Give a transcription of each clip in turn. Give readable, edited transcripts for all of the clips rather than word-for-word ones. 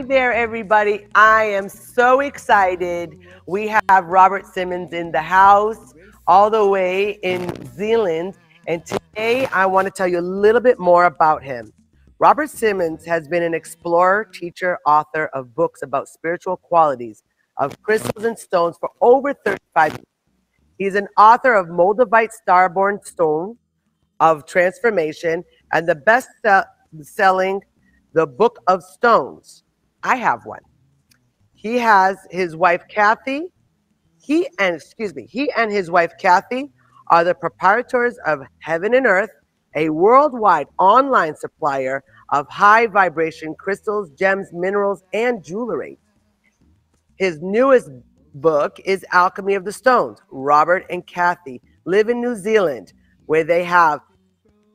there, everybody. I am so excited. We have Robert Simmons in the house, all the way in New Zealand. And today I want to tell you a little bit more about him. Robert Simmons has been an explorer, teacher, author of books about spiritual qualities of crystals and stones for over 35 years. He's an author of Moldavite Starborn Stone of Transformation and the best-selling The Book of Stones. I have one. He has his wife Kathy. He and his wife Kathy are the proprietors of Heaven and Earth, a worldwide online supplier of high vibration crystals, gems, minerals, and jewelry. His newest book is Alchemy of the Stones. Robert and Kathy live in New Zealand, where they have,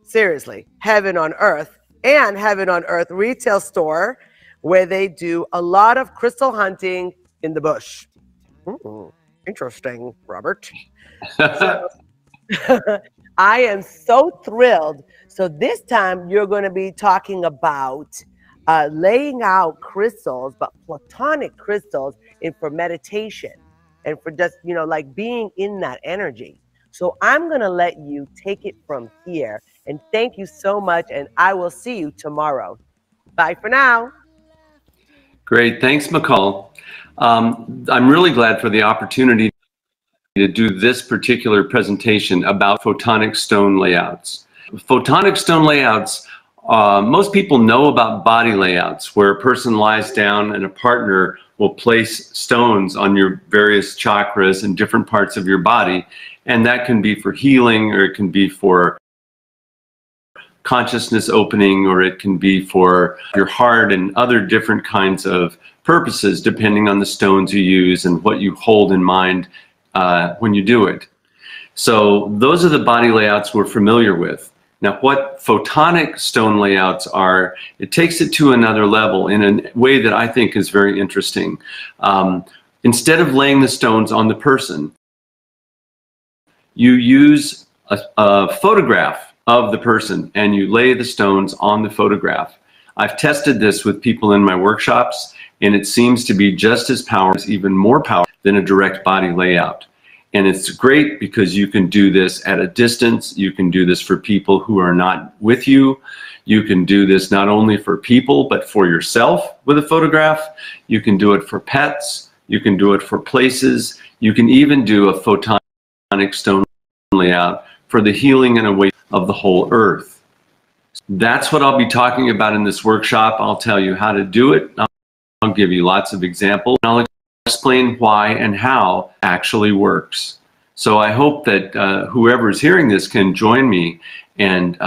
seriously, Heaven on Earth and Heaven on Earth retail store, where they do a lot of crystal hunting in the bush. Interesting, Robert. So, I am so thrilled. So this time you're going to be talking about laying out crystals, but Photonic crystals, for meditation and for just, like being in that energy. So I'm going to let you take it from here. And thank you so much. And I will see you tomorrow. Bye for now. Great. Thanks, Michal. I'm really glad for the opportunity to do this particular presentation about photonic stone layouts. Photonic stone layouts, most people know about body layouts, where a person lies down and a partner will place stones on your various chakras and different parts of your body. And that can be for healing, or it can be for consciousness opening, or it can be for your heart and other different kinds of purposes, depending on the stones you use and what you hold in mind when you do it. So those are the body layouts we're familiar with. Now, what photonic stone layouts are, it takes it to another level in a way that I think is very interesting. Instead of laying the stones on the person, you use a photograph of the person and you lay the stones on the photograph. I've tested this with people in my workshops, and it seems to be just as powerful, even more powerful than a direct body layout. And it's great because you can do this at a distance. You can do this for people who are not with you. You can do this not only for people, but for yourself with a photograph. You can do it for pets. You can do it for places. You can even do a photonic stone layout for the healing and awakening of the whole earth. That's what I'll be talking about in this workshop. I'll tell you how to do it. I'll give you lots of examples. I'll explain why and how it actually works. So I hope that whoever is hearing this can join me and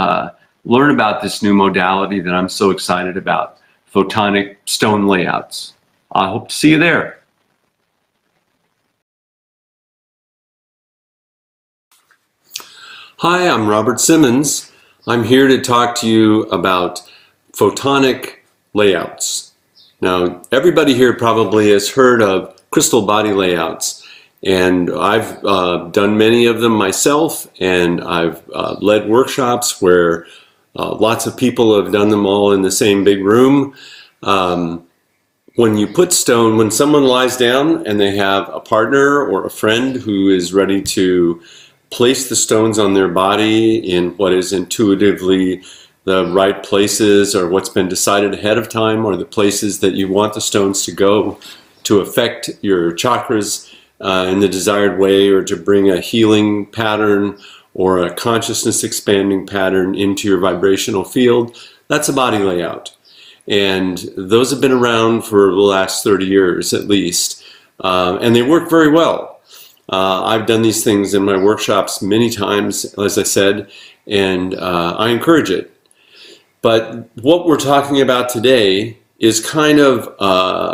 learn about this new modality that I'm so excited about, photonic stone layouts. I hope to see you there. Hi, I'm Robert Simmons. I'm here to talk to you about photonic layouts. Now, everybody here probably has heard of crystal body layouts, and I've done many of them myself, and I've led workshops where lots of people have done them all in the same big room. When you put stone, when someone lies down and they have a partner or a friend who is ready to place the stones on their body in what is intuitively the right places, or what's been decided ahead of time, or the places that you want the stones to go to affect your chakras in the desired way, or to bring a healing pattern or a consciousness expanding pattern into your vibrational field, that's a body layout. And those have been around for the last 30 years at least, and they work very well. I've done these things in my workshops many times, as I said, and I encourage it. But what we're talking about today is kind of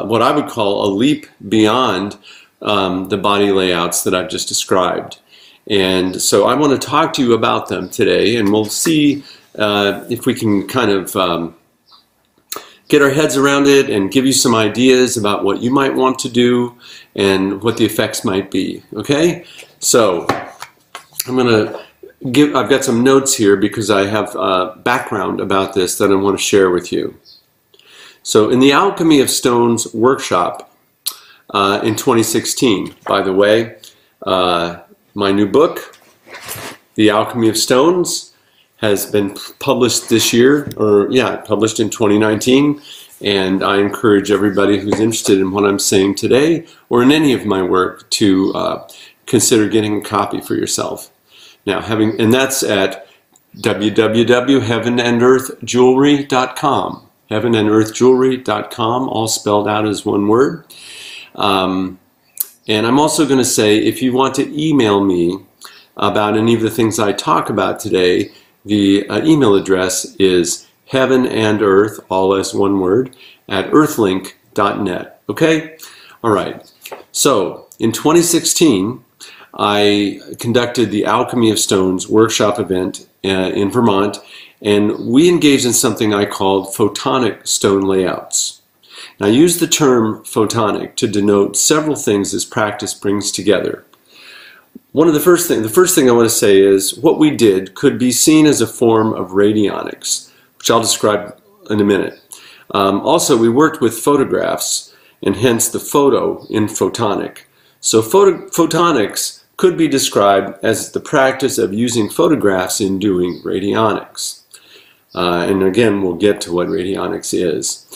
what I would call a leap beyond the body layouts that I've just described. And so I want to talk to you about them today, and we'll see if we can kind of get our heads around it and give you some ideas about what you might want to do and what the effects might be. Okay? So I've got some notes here because I have background about this that I want to share with you. So in the Alchemy of Stones workshop in 2016, by the way, my new book, The Alchemy of Stones, has been published this year, or yeah, published in 2019. And I encourage everybody who's interested in what I'm saying today, or in any of my work, to consider getting a copy for yourself. Now, and that's at www.heavenandearthjewelry.com. Heavenandearthjewelry.com, all spelled out as one word. And I'm also going to say, if you want to email me about any of the things I talk about today, the email address is heavenandearth, all as one word, at earthlink.net. Okay? All right. So, in 2016, I conducted the Alchemy of Stones workshop event in Vermont, and we engaged in something I called photonic stone layouts. And I use the term photonic to denote several things this practice brings together. The first thing I want to say is what we did could be seen as a form of radionics, which I'll describe in a minute. Also, we worked with photographs, and hence the photo in photonic. So photonics could be described as the practice of using photographs in doing radionics. And again, we'll get to what radionics is.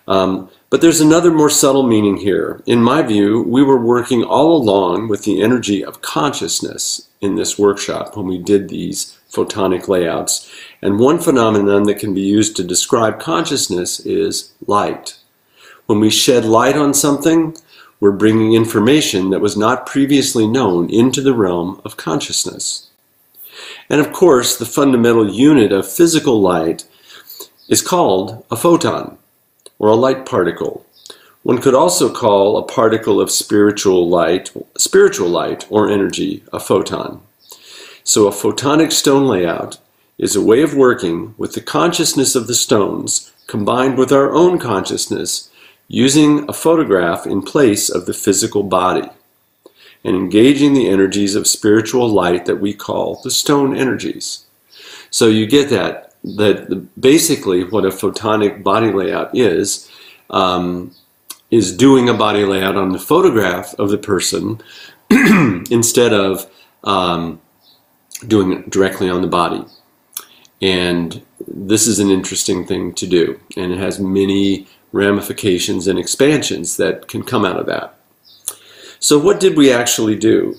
But there's another more subtle meaning here. In my view, we were working all along with the energy of consciousness in this workshop when we did these photonic layouts. And one phenomenon that can be used to describe consciousness is light. When we shed light on something, we're bringing information that was not previously known into the realm of consciousness. And of course, the fundamental unit of physical light is called a photon, or a light particle. One could also call a particle of spiritual light or energy a photon. So a photonic stone layout is a way of working with the consciousness of the stones combined with our own consciousness, using a photograph in place of the physical body, and engaging the energies of spiritual light that we call the stone energies. So you get that basically what a photonic body layout is doing a body layout on the photograph of the person instead of doing it directly on the body. And this is an interesting thing to do, and it has many ramifications and expansions that can come out of that. So what did we actually do?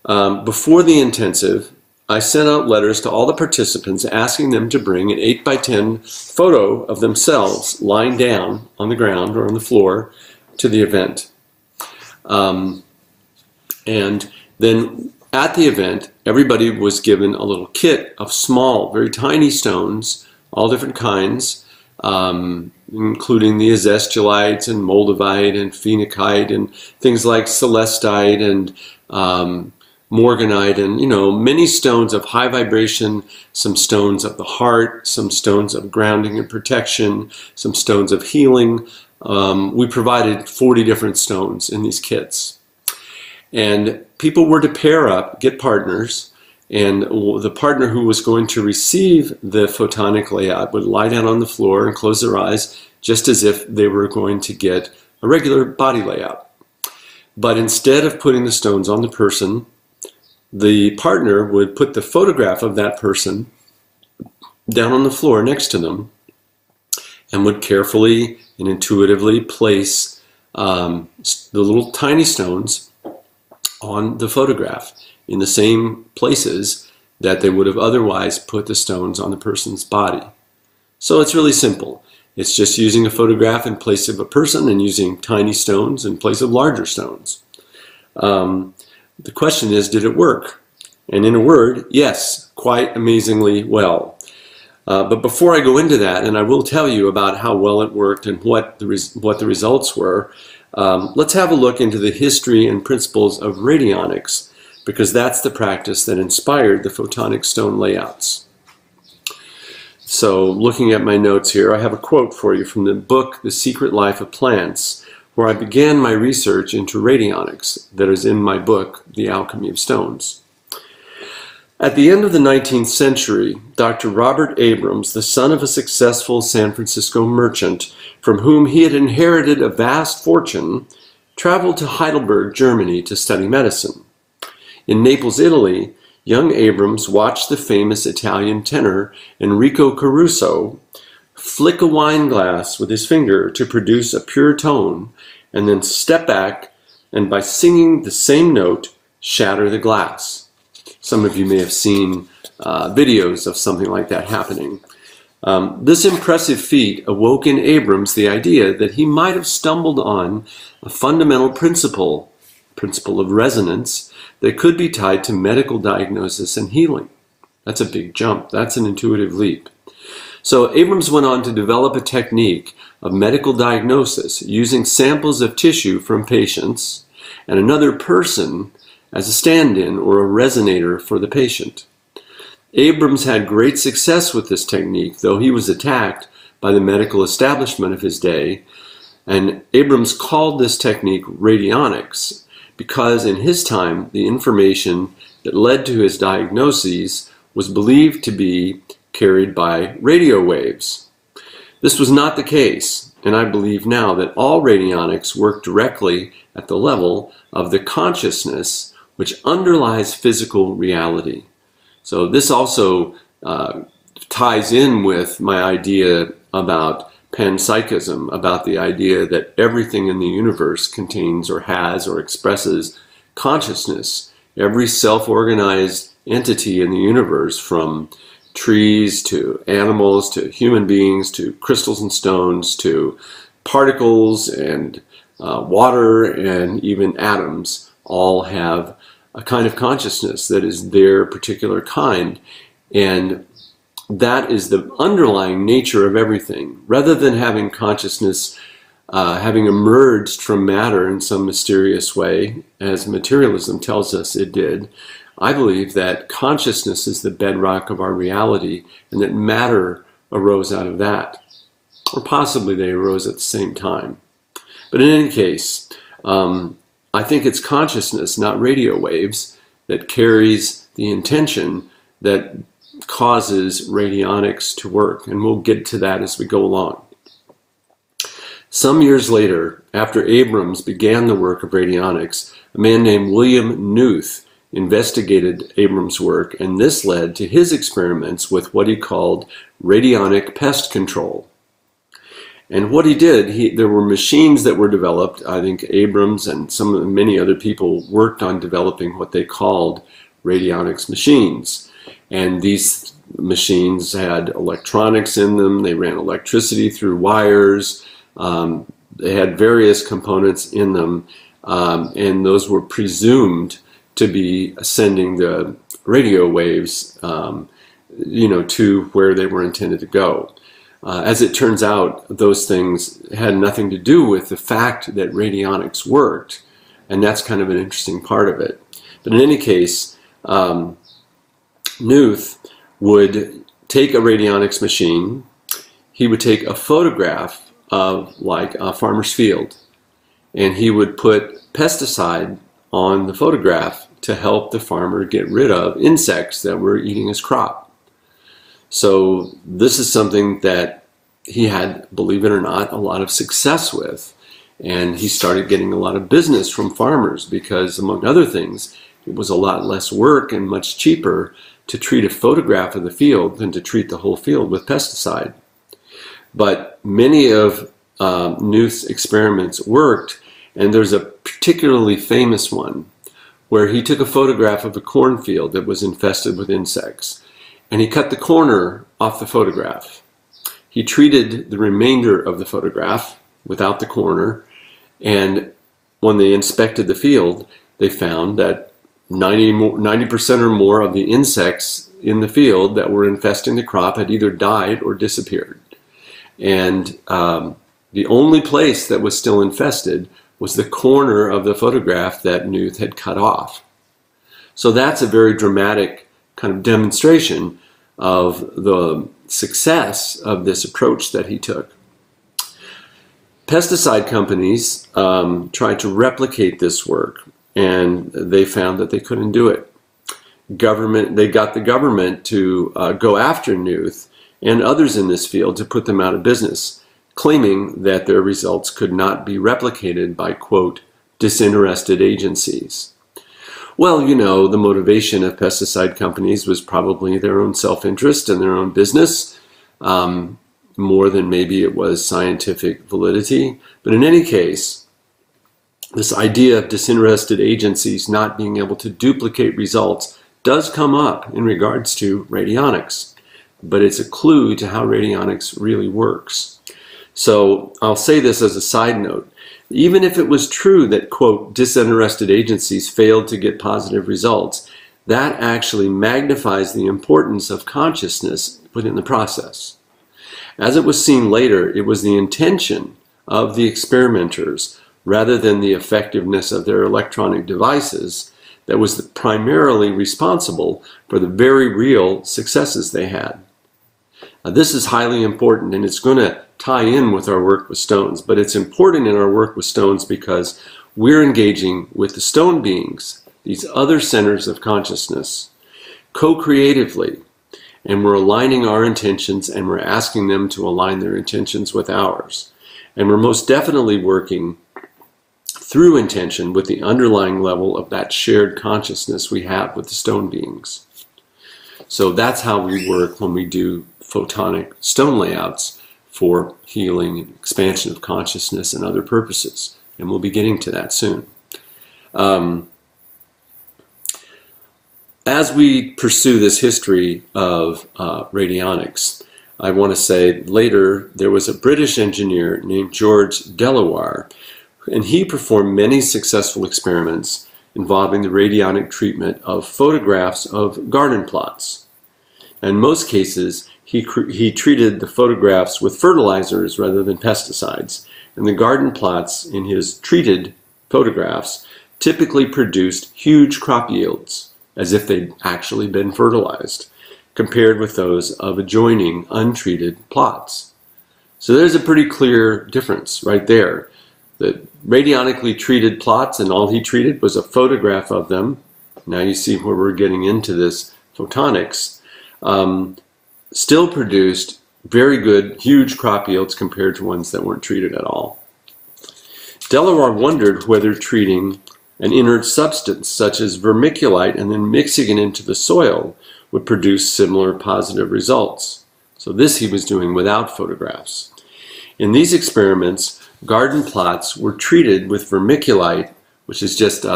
Before the intensive, I sent out letters to all the participants asking them to bring an 8x10 photo of themselves lying down on the ground or on the floor to the event. And then at the event, everybody was given a little kit of small, very tiny stones, all different kinds, including the azestulite and moldavite and phenakite and things like celestite and morganite, and many stones of high vibration, some stones of the heart, some stones of grounding and protection, some stones of healing. We provided 40 different stones in these kits. And people were to pair up, get partners, and the partner who was going to receive the photonic layout would lie down on the floor and close their eyes just as if they were going to get a regular body layout. But instead of putting the stones on the person, the partner would put the photograph of that person down on the floor next to them and would carefully and intuitively place the little tiny stones on the photograph in the same places that they would have otherwise put the stones on the person's body. So it's really simple. It's just using a photograph in place of a person and using tiny stones in place of larger stones. The question is, did it work? And in a word, yes, quite amazingly well. But before I go into that, and I will tell you about how well it worked and what the results were, let's have a look into the history and principles of radionics, because that's the practice that inspired the photonic stone layouts. So looking at my notes here, I have a quote for you from the book, The Secret Life of Plants, where I began my research into radionics that is in my book, The Alchemy of Stones. At the end of the 19th century, Dr. Robert Abrams, the son of a successful San Francisco merchant from whom he had inherited a vast fortune, traveled to Heidelberg, Germany to study medicine. In Naples, Italy, young Abrams watched the famous Italian tenor Enrico Caruso flick a wine glass with his finger to produce a pure tone, and then step back and, by singing the same note, shatter the glass. Some of you may have seen videos of something like that happening. This impressive feat awoke in Abrams the idea that he might have stumbled on a fundamental principle of resonance, that could be tied to medical diagnosis and healing. That's a big jump. That's an intuitive leap. So Abrams went on to develop a technique of medical diagnosis using samples of tissue from patients and another person as a stand-in or a resonator for the patient. Abrams had great success with this technique, though he was attacked by the medical establishment of his day, and Abrams called this technique radionics because in his time the information that led to his diagnoses was believed to be carried by radio waves. This was not the case, and I believe now that all radionics work directly at the level of the consciousness which underlies physical reality. So this also ties in with my idea about panpsychism, about the idea that everything in the universe contains or has or expresses consciousness. Every self-organized entity in the universe, from trees to animals to human beings to crystals and stones to particles and water and even atoms, all have a kind of consciousness that is their particular kind, and that is the underlying nature of everything. Rather than having consciousness having emerged from matter in some mysterious way, as materialism tells us it did, I believe that consciousness is the bedrock of our reality, and that matter arose out of that, or possibly they arose at the same time. But in any case, I think it's consciousness, not radio waves, that carries the intention that causes radionics to work, and we'll get to that as we go along. Some years later, after Abrams began the work of radionics, a man named William Knuth investigated Abrams' work, and this led to his experiments with what he called radionic pest control. And what he did, there were machines that were developed. I think Abrams and many other people worked on developing what they called radionics machines. And these machines had electronics in them. They ran electricity through wires. They had various components in them, and those were presumed to be sending the radio waves, to where they were intended to go. As it turns out, those things had nothing to do with the fact that radionics worked, and that's kind of an interesting part of it. But in any case, Knuth would take a radionics machine, he would take a photograph of like a farmer's field, and he would put pesticide on the photograph to help the farmer get rid of insects that were eating his crop. So this is something that he had, believe it or not, a lot of success with. And he started getting a lot of business from farmers because, among other things, it was a lot less work and much cheaper to treat a photograph of the field than to treat the whole field with pesticide. But many of Knuth's experiments worked, and there's a particularly famous one where he took a photograph of a cornfield that was infested with insects, and he cut the corner off the photograph. He treated the remainder of the photograph without the corner, and when they inspected the field, they found that 90% or more of the insects in the field that were infesting the crop had either died or disappeared. And the only place that was still infested was the corner of the photograph that Knuth had cut off. So that's a very dramatic kind of demonstration of the success of this approach that he took. Pesticide companies tried to replicate this work, and they found that they couldn't do it. they got the government to go after Nuth and others in this field to put them out of business, claiming that their results could not be replicated by, quote, disinterested agencies. Well, you know, the motivation of pesticide companies was probably their own self-interest and their own business, more than maybe it was scientific validity. But in any case, this idea of disinterested agencies not being able to duplicate results does come up in regards to radionics, but it's a clue to how radionics really works. So I'll say this as a side note. Even if it was true that, quote, disinterested agencies failed to get positive results, that actually magnifies the importance of consciousness within the process. As it was seen later, it was the intention of the experimenters, rather than the effectiveness of their electronic devices, that was primarily responsible for the very real successes they had. Now, this is highly important, and it's going to tie in with our work with stones, but it's important in our work with stones because we're engaging with the stone beings, these other centers of consciousness, co-creatively, and we're aligning our intentions and we're asking them to align their intentions with ours. And we're most definitely working through intention with the underlying level of that shared consciousness we have with the stone beings. So that's how we work when we do photonic stone layouts for healing and expansion of consciousness and other purposes. And we'll be getting to that soon. As we pursue this history of radionics, I want to say later there was a British engineer named George Delaware, and he performed many successful experiments involving the radionic treatment of photographs of garden plots. In most cases, he treated the photographs with fertilizers rather than pesticides, and the garden plots in his treated photographs typically produced huge crop yields, as if they'd actually been fertilized, compared with those of adjoining untreated plots. So there's a pretty clear difference right there. The radionically treated plots, and all he treated was a photograph of them. Now you see where we're getting into this photonics. Still produced very good, huge crop yields compared to ones that weren't treated at all. Delaware wondered whether treating an inert substance such as vermiculite and then mixing it into the soil would produce similar positive results. So this he was doing without photographs. In these experiments, garden plots were treated with vermiculite, which is just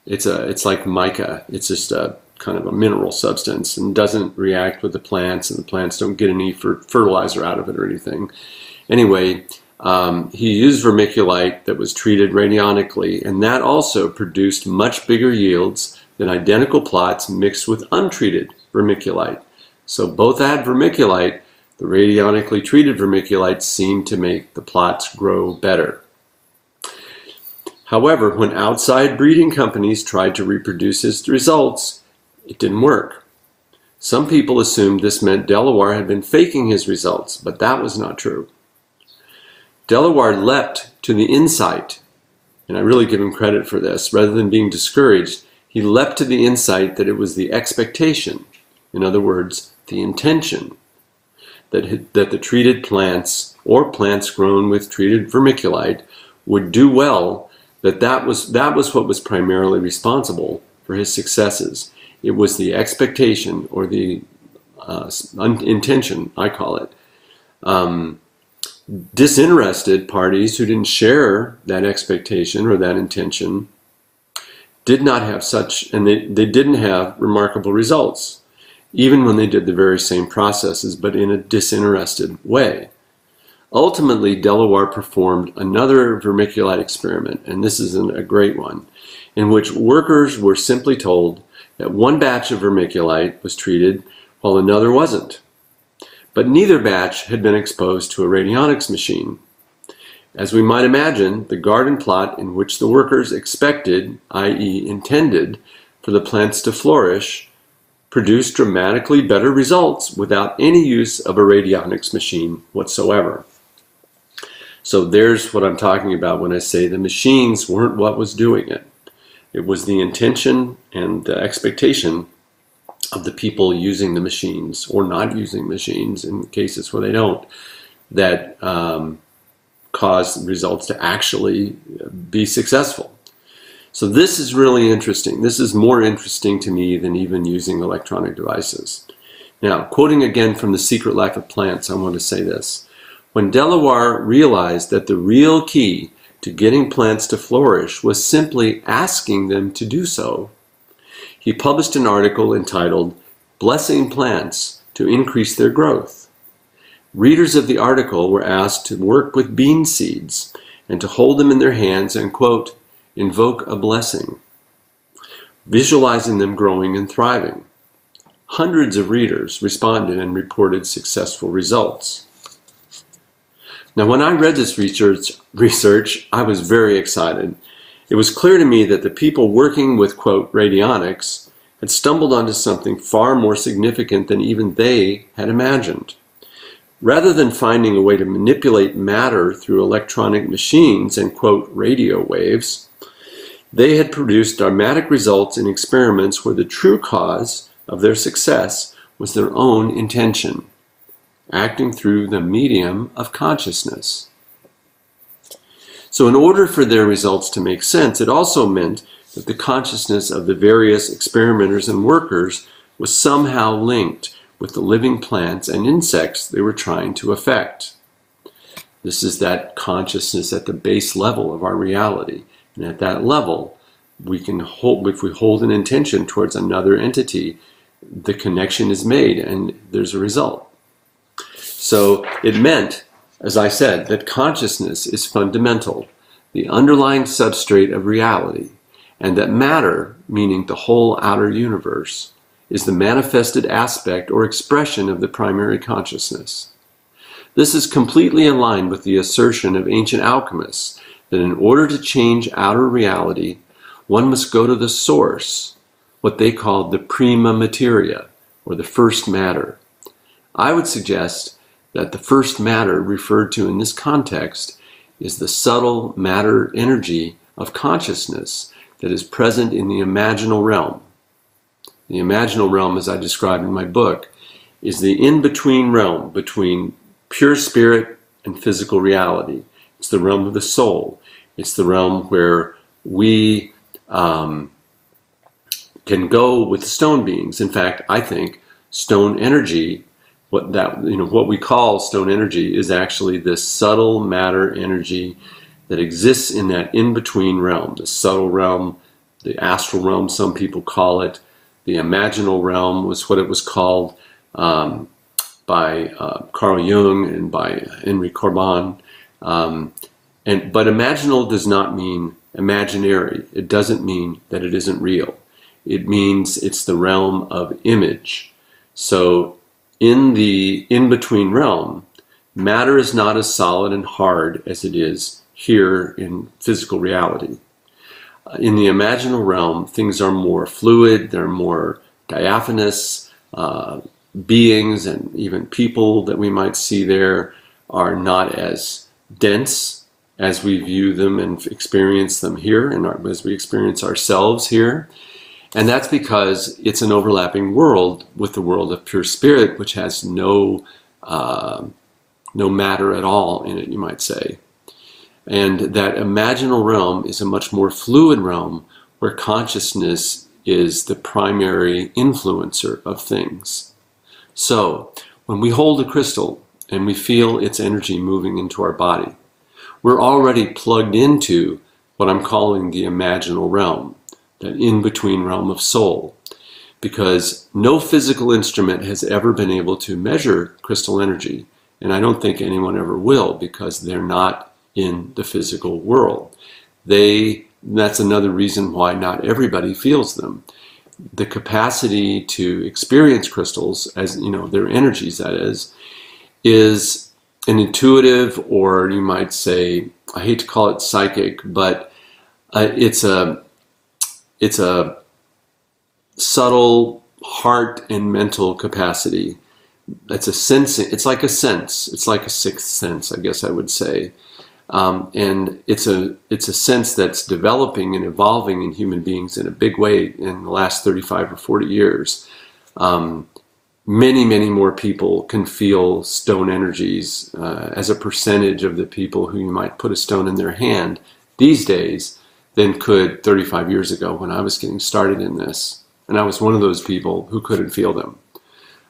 it's like mica. It's just a kind of a mineral substance and doesn't react with the plants, and the plants don't get any fertilizer out of it or anything. Anyway, he used vermiculite that was treated radionically, and that also produced much bigger yields than identical plots mixed with untreated vermiculite. So both had vermiculite. The radionically treated vermiculite seemed to make the plots grow better. However, when outside breeding companies tried to reproduce his results, it didn't work. Some people assumed this meant Delaware had been faking his results, but that was not true. Delaware leapt to the insight, and I really give him credit for this. Rather than being discouraged, he leapt to the insight that it was the expectation, in other words, the intention, that the treated plants or plants grown with treated vermiculite would do well, that was what was primarily responsible for his successes. It was the expectation, or the intention, I call it. Disinterested parties who didn't share that expectation or that intention did not have such, and they didn't have remarkable results, even when they did the very same processes, but in a disinterested way. Ultimately, Delaware performed another vermiculite experiment, and this is a great one, in which workers were simply told that one batch of vermiculite was treated while another wasn't. But neither batch had been exposed to a radionics machine. As we might imagine, the garden plot in which the workers expected, i.e. intended, for the plants to flourish, produced dramatically better results without any use of a radionics machine whatsoever. So there's what I'm talking about when I say the machines weren't what was doing it. It was the intention and the expectation of the people using the machines, or not using machines in cases where they don't, that cause results to actually be successful. So this is really interesting. This is more interesting to me than even using electronic devices. Now, quoting again from The Secret Life of Plants, I want to say this. When Delaware realized that the real key to getting plants to flourish was simply asking them to do so, he published an article entitled "Blessing Plants to Increase Their Growth." Readers of the article were asked to work with bean seeds and to hold them in their hands and, quote, invoke a blessing, visualizing them growing and thriving. Hundreds of readers responded and reported successful results. Now, when I read this research, I was very excited. It was clear to me that the people working with, quote, Radionics had stumbled onto something far more significant than even they had imagined. Rather than finding a way to manipulate matter through electronic machines and, quote, radio waves, they had produced dramatic results in experiments where the true cause of their success was their own intention, acting through the medium of consciousness. So in order for their results to make sense, it also meant that the consciousness of the various experimenters and workers was somehow linked with the living plants and insects they were trying to affect. This is that consciousness at the base level of our reality. And at that level, we can hold, if we hold an intention towards another entity, the connection is made and there's a result. So it meant, as I said, that consciousness is fundamental, the underlying substrate of reality, and that matter, meaning the whole outer universe, is the manifested aspect or expression of the primary consciousness. This is completely in line with the assertion of ancient alchemists that in order to change outer reality, one must go to the source, what they called the Prima Materia, or the first matter. I would suggest that the first matter referred to in this context is the subtle matter energy of consciousness that is present in the imaginal realm. The imaginal realm, as I described in my book, is the in-between realm between pure spirit and physical reality. It's the realm of the soul. It's the realm where we can go with stone beings. In fact, I think stone energy, what we call stone energy, is actually this subtle matter energy that exists in that in-between realm, the subtle realm, the astral realm, some people call it. The imaginal realm was what it was called by Carl Jung and by Henry Corbin. But imaginal does not mean imaginary. It doesn't mean that it isn't real. It means it's the realm of image. So in the in-between realm, matter is not as solid and hard as it is here in physical reality. In the imaginal realm, things are more fluid, they're more diaphanous. Beings and even people that we might see there are not as dense as we view them and experience them here, and as we experience ourselves here. And that's because it's an overlapping world with the world of pure spirit, which has no matter at all in it, you might say. And that imaginal realm is a much more fluid realm where consciousness is the primary influencer of things. So when we hold a crystal and we feel its energy moving into our body, we're already plugged into what I'm calling the imaginal realm, that in-between realm of soul, because no physical instrument has ever been able to measure crystal energy, and I don't think anyone ever will, because they're not in the physical world. That's another reason why not everybody feels them. The capacity to experience crystals, as you know, their energies, that is an intuitive, or you might say, I hate to call it psychic, but it's a subtle heart and mental capacity. It's a sensing. It's like a sense. It's like a sixth sense, I guess I would say. And it's a sense that's developing and evolving in human beings in a big way in the last 35 or 40 years. Many, many more people can feel stone energies as a percentage of the people who you might put a stone in their hand these days than could 35 years ago when I was getting started in this. And I was one of those people who couldn't feel them.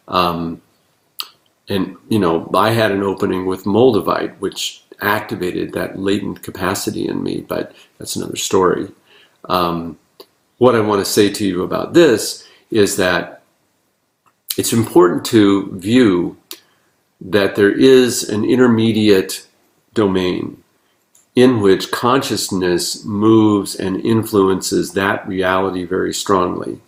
And, you know, I had an opening with Moldavite, which activated that latent capacity in me, but that's another story. What I want to say to you about this is that it's important to view that there is an intermediate domain in which consciousness moves and influences that reality very strongly.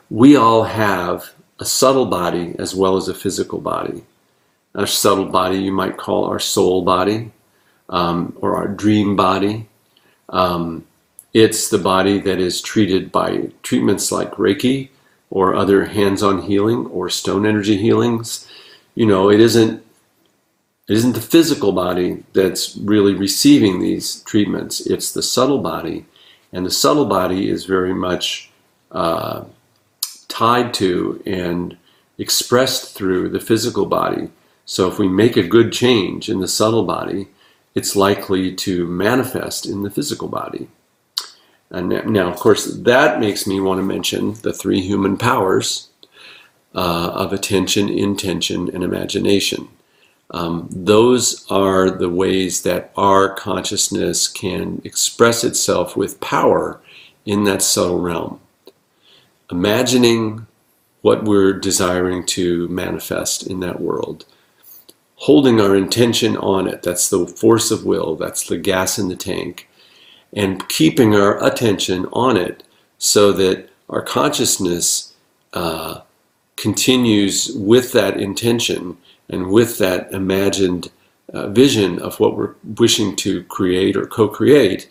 We all have a subtle body as well as a physical body. Our subtle body you might call our soul body, or our dream body. It's the body that is treated by treatments like Reiki or other hands-on healing or stone energy healings. You know, it isn't the physical body that's really receiving these treatments. It's the subtle body, and the subtle body is very much tied to and expressed through the physical body. So if we make a good change in the subtle body, it's likely to manifest in the physical body. And now, of course, that makes me want to mention the three human powers of attention, intention, and imagination. Those are the ways that our consciousness can express itself with power in that subtle realm. Imagining what we're desiring to manifest in that world. Holding our intention on it, that's the force of will, that's the gas in the tank. And keeping our attention on it so that our consciousness continues with that intention and with that imagined vision of what we're wishing to create or co-create.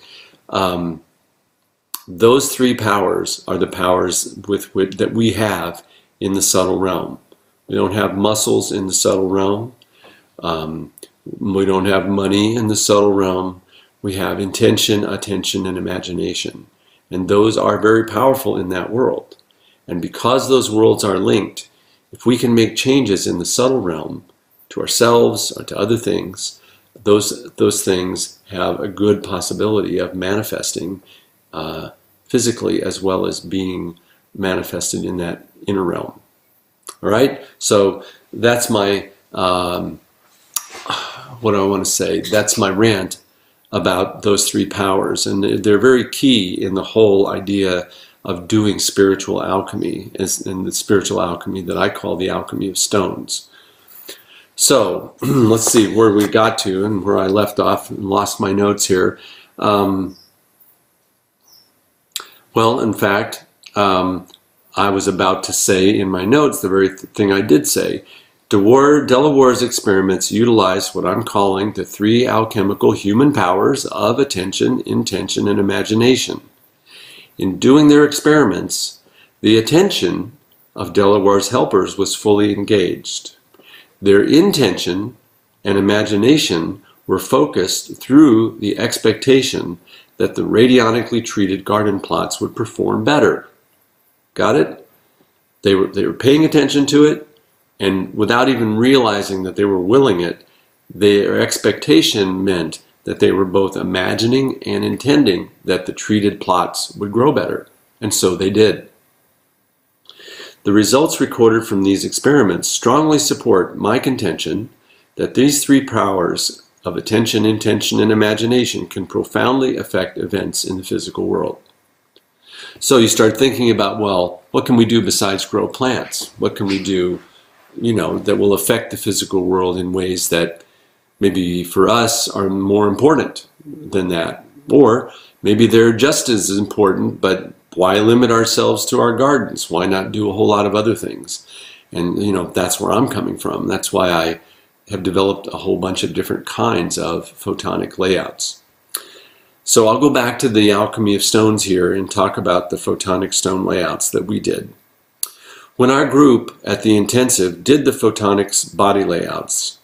Those three powers are the powers that we have in the subtle realm. We don't have muscles in the subtle realm. We don't have money in the subtle realm. We have intention, attention, and imagination. And those are very powerful in that world. And because those worlds are linked, if we can make changes in the subtle realm to ourselves or to other things, those things have a good possibility of manifesting physically as well as being manifested in that inner realm. All right? So that's my, what do I want to say? That's my rant about those three powers, and they're very key in the whole idea of doing spiritual alchemy, and the spiritual alchemy that I call the alchemy of stones. So let's see where we got to and where I left off and lost my notes here. Well, in fact, I was about to say in my notes the very thing I did say. Delaware's experiments utilize what I'm calling the three alchemical human powers of attention, intention, and imagination. In doing their experiments, the attention of Delaware's helpers was fully engaged. Their intention and imagination were focused through the expectation that the radionically treated garden plots would perform better. Got it? They were paying attention to it, and without even realizing that they were willing it, their expectation meant that they were both imagining and intending that the treated plots would grow better. And so they did. The results recorded from these experiments strongly support my contention that these three powers of attention, intention, and imagination can profoundly affect events in the physical world. So you start thinking about, well, what can we do besides grow plants? What can we do, you know, that will affect the physical world in ways that maybe for us are more important than that? Or maybe they're just as important, but why limit ourselves to our gardens? Why not do a whole lot of other things? And, you know, that's where I'm coming from. That's why I have developed a whole bunch of different kinds of photonic layouts. So I'll go back to the alchemy of stones here and talk about the photonic stone layouts that we did. When our group at the intensive did the photonics body layouts,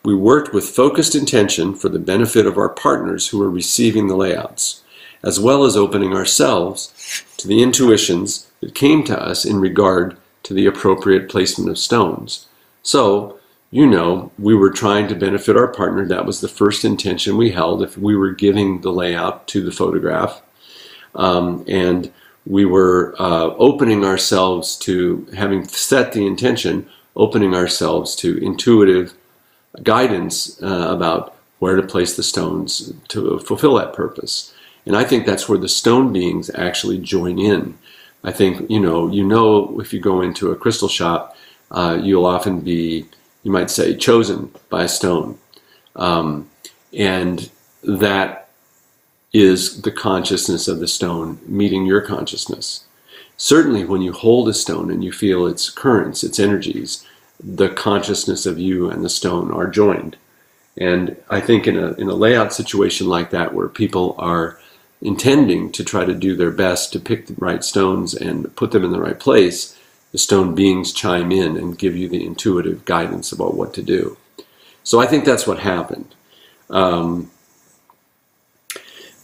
We worked with focused intention for the benefit of our partners who were receiving the layouts, as well as opening ourselves to the intuitions that came to us in regard to the appropriate placement of stones. So, you know, we were trying to benefit our partner. That was the first intention we held if we were giving the layout to the photograph. And we were opening ourselves to, having set the intention, opening ourselves to intuitive guidance about where to place the stones to fulfill that purpose. And I think that's where the stone beings actually join in. I think, you know, if you go into a crystal shop, you'll often be, you might say, chosen by a stone. And that is the consciousness of the stone meeting your consciousness. Certainly when you hold a stone and you feel its currents, its energies, the consciousness of you and the stone are joined. And I think in a layout situation like that, where people are intending to try to do their best to pick the right stones and put them in the right place, the stone beings chime in and give you the intuitive guidance about what to do. So I think that's what happened.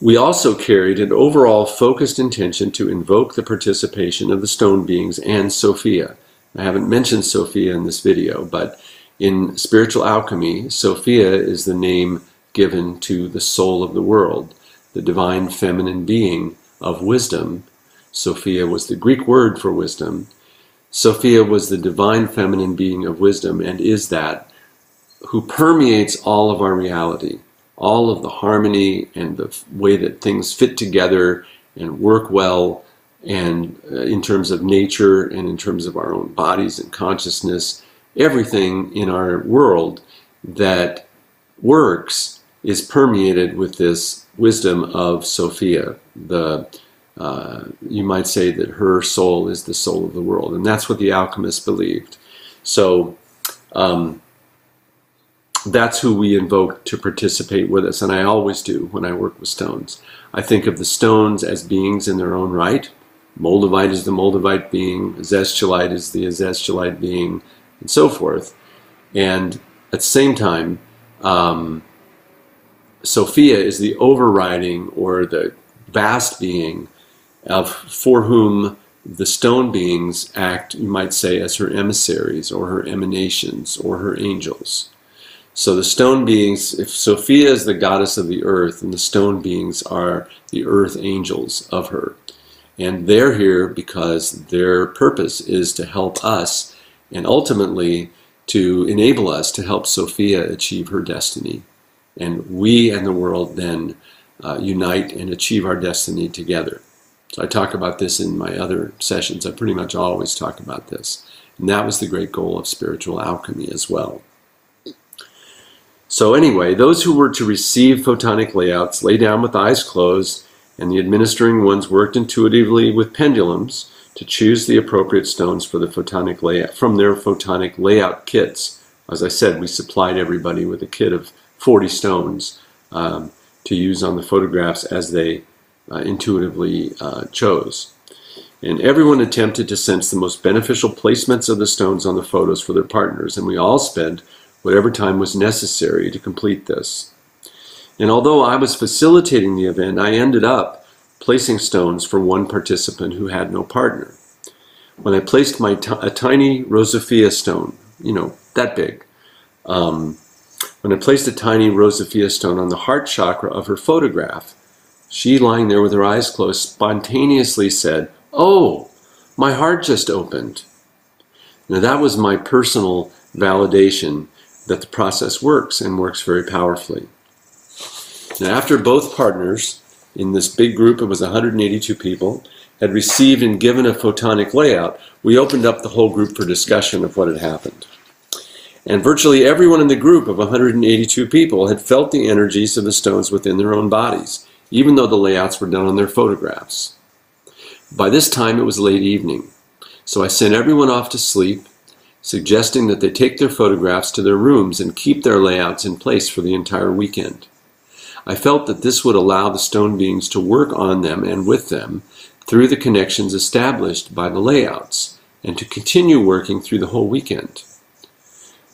We also carried an overall focused intention to invoke the participation of the stone beings and Sophia. I haven't mentioned Sophia in this video, but in spiritual alchemy, Sophia is the name given to the soul of the world, the divine feminine being of wisdom. Sophia was the Greek word for wisdom. Sophia was the divine feminine being of wisdom, and is that who permeates all of our reality, all of the harmony and the way that things fit together and work well, and in terms of nature and in terms of our own bodies and consciousness, everything in our world that works is permeated with this wisdom of Sophia. You might say that her soul is the soul of the world, and that's what the alchemists believed. So that's who we invoke to participate with us, and I always do when I work with stones. I think of the stones as beings in their own right. Moldavite is the Moldavite being, Azeztulite is the Azeztulite being, and so forth. And at the same time, Sophia is the overriding or the vast being for whom the stone beings act, you might say, as her emissaries or her emanations or her angels. So the stone beings, if Sophia is the goddess of the earth, and the stone beings are the earth angels of her. And they're here because their purpose is to help us and ultimately to enable us to help Sophia achieve her destiny. And we and the world then unite and achieve our destiny together. So I talk about this in my other sessions. I pretty much always talk about this. And that was the great goal of spiritual alchemy as well. So anyway, those who were to receive photonic layouts lay down with eyes closed, and the administering ones worked intuitively with pendulums to choose the appropriate stones for the photonic layout from their photonic layout kits. As I said, we supplied everybody with a kit of 40 stones to use on the photographs as they intuitively chose. And everyone attempted to sense the most beneficial placements of the stones on the photos for their partners, and we all spent whatever time was necessary to complete this. And although I was facilitating the event, I ended up placing stones for one participant who had no partner. When I placed a tiny Rosophia stone, you know, that big, when I placed a tiny Rosophia stone on the heart chakra of her photograph, she, lying there with her eyes closed, spontaneously said, "Oh, my heart just opened." Now that was my personal validation that the process works, and works very powerfully. Now after both partners in this big group, it was 182 people, had received and given a photonic layout, we opened up the whole group for discussion of what had happened. And virtually everyone in the group of 182 people had felt the energies of the stones within their own bodies, even though the layouts were done on their photographs. By this time it was late evening, so I sent everyone off to sleep, suggesting that they take their photographs to their rooms and keep their layouts in place for the entire weekend. I felt that this would allow the stone beings to work on them and with them through the connections established by the layouts, and to continue working through the whole weekend.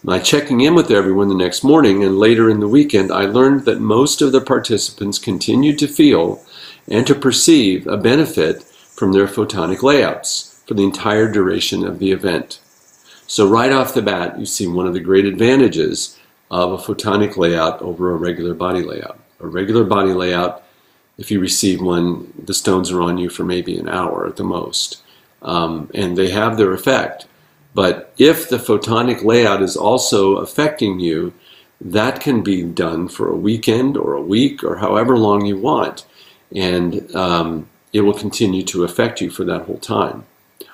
By checking in with everyone the next morning and later in the weekend, I learned that most of the participants continued to feel and to perceive a benefit from their photonic layouts for the entire duration of the event. So right off the bat, you see one of the great advantages of a photonic layout over a regular body layout. A regular body layout, if you receive one, the stones are on you for maybe an hour at the most. And they have their effect. But if the photonic layout is also affecting you, that can be done for a weekend or a week or however long you want. And it will continue to affect you for that whole time.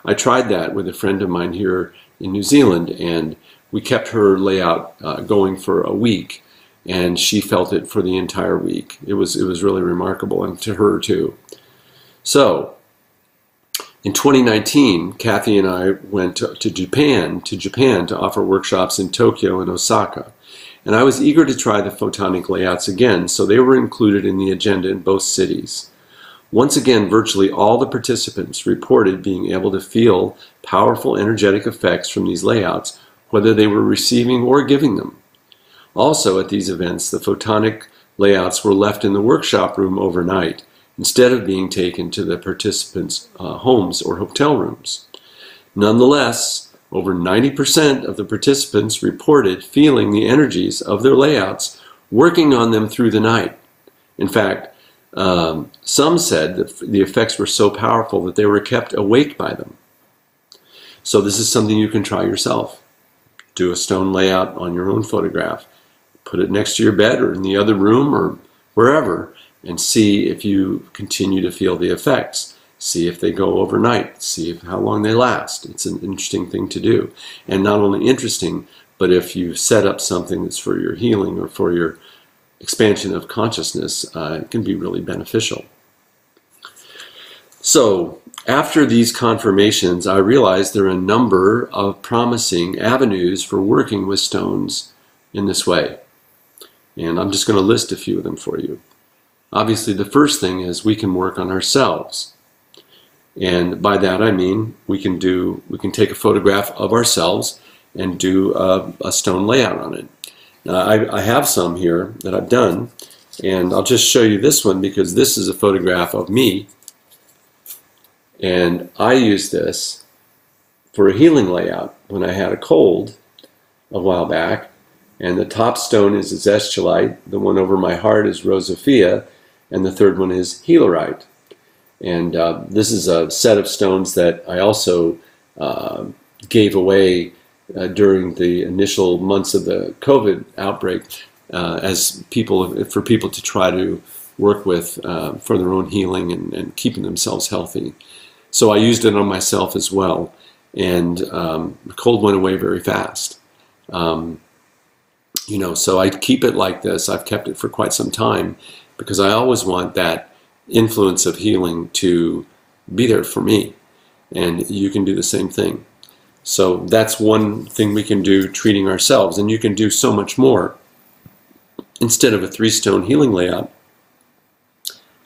I tried that with a friend of mine here in New Zealand, and we kept her layout going for a week, and she felt it for the entire week. It was really remarkable, and to her too. So in 2019, Kathy and I went to Japan to offer workshops in Tokyo and Osaka. And I was eager to try the photonic layouts again, so they were included in the agenda in both cities. Once again, virtually all the participants reported being able to feel powerful energetic effects from these layouts, whether they were receiving or giving them. Also, at these events, the photonic layouts were left in the workshop room overnight, instead of being taken to the participants' homes or hotel rooms. Nonetheless, over 90% of the participants reported feeling the energies of their layouts working on them through the night. In fact, some said that the effects were so powerful that they were kept awake by them. So this is something you can try yourself. Do a stone layout on your own photograph. Put it next to your bed or in the other room or wherever, and see if you continue to feel the effects. See if they go overnight. See how long they last. It's an interesting thing to do. And not only interesting, but if you set up something that's for your healing or for your expansion of consciousness, it can be really beneficial. So after these confirmations, I realized there are a number of promising avenues for working with stones in this way. And I'm just going to list a few of them for you. Obviously, the first thing is we can work on ourselves. And by that I mean we can take a photograph of ourselves and do a stone layout on it. Now, I have some here that I've done, and I'll just show you this one because this is a photograph of me. And I used this for a healing layout when I had a cold a while back. And the top stone is azestulite, the one over my heart is rosophia, and the third one is healerite. And this is a set of stones that I also gave away during the initial months of the COVID outbreak for people to try to work with for their own healing and keeping themselves healthy. So I used it on myself as well, and the cold went away very fast. So I keep it like this. I've kept it for quite some time because I always want that influence of healing to be there for me, and you can do the same thing. So that's one thing we can do, treating ourselves, and you can do so much more. Instead of a 3-stone healing layout,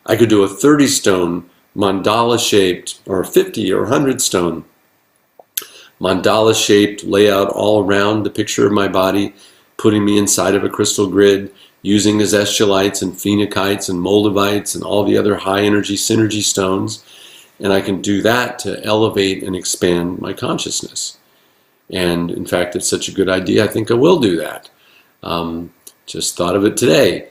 I could do a 30-stone mandala-shaped, or 50 or 100-stone mandala-shaped layout all around the picture of my body, putting me inside of a crystal grid, using azestulites and phenokites and moldavites and all the other high-energy synergy stones. And I can do that to elevate and expand my consciousness. And in fact, it's such a good idea, I think I will do that. Just thought of it today.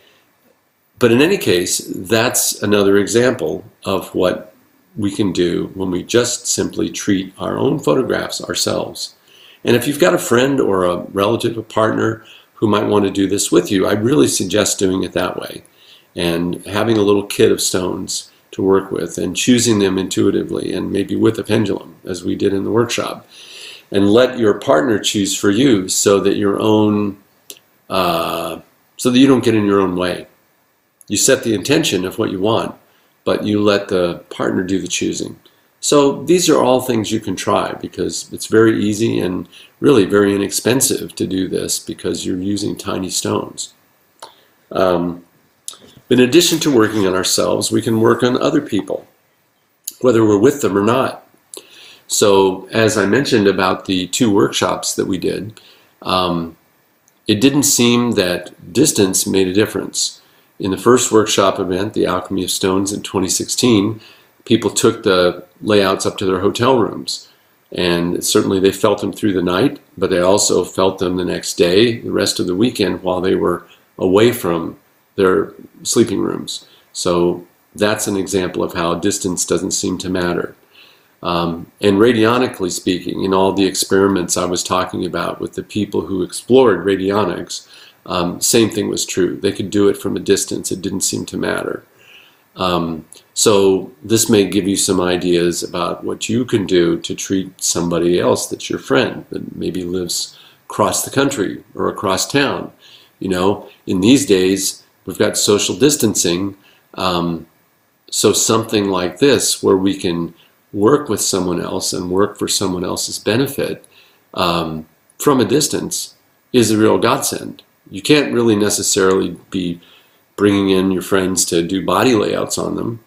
But in any case, that's another example of what we can do when we just simply treat our own photographs ourselves. And if you've got a friend or a relative, a partner who might want to do this with you, I really suggest doing it that way. And having a little kit of stones to work with and choosing them intuitively and maybe with a pendulum, as we did in the workshop. And let your partner choose for you so that you don't get in your own way. You set the intention of what you want, but you let the partner do the choosing. So these are all things you can try because it's very easy and really very inexpensive to do this because you're using tiny stones. In addition to working on ourselves, we can work on other people, whether we're with them or not. So as I mentioned about the 2 workshops that we did, it didn't seem that distance made a difference. In the first workshop event, the Alchemy of Stones in 2016, people took the layouts up to their hotel rooms. And certainly they felt them through the night, but they also felt them the next day, the rest of the weekend, while they were away from their sleeping rooms. So that's an example of how distance doesn't seem to matter. And radionically speaking, in all the experiments I was talking about with the people who explored radionics, same thing was true. They could do it from a distance. It didn't seem to matter. So this may give you some ideas about what you can do to treat somebody else that's your friend that maybe lives across the country or across town. You know, in these days, we've got social distancing. So something like this, where we can work with someone else and work for someone else's benefit from a distance, is a real godsend. You can't really necessarily be bringing in your friends to do body layouts on them,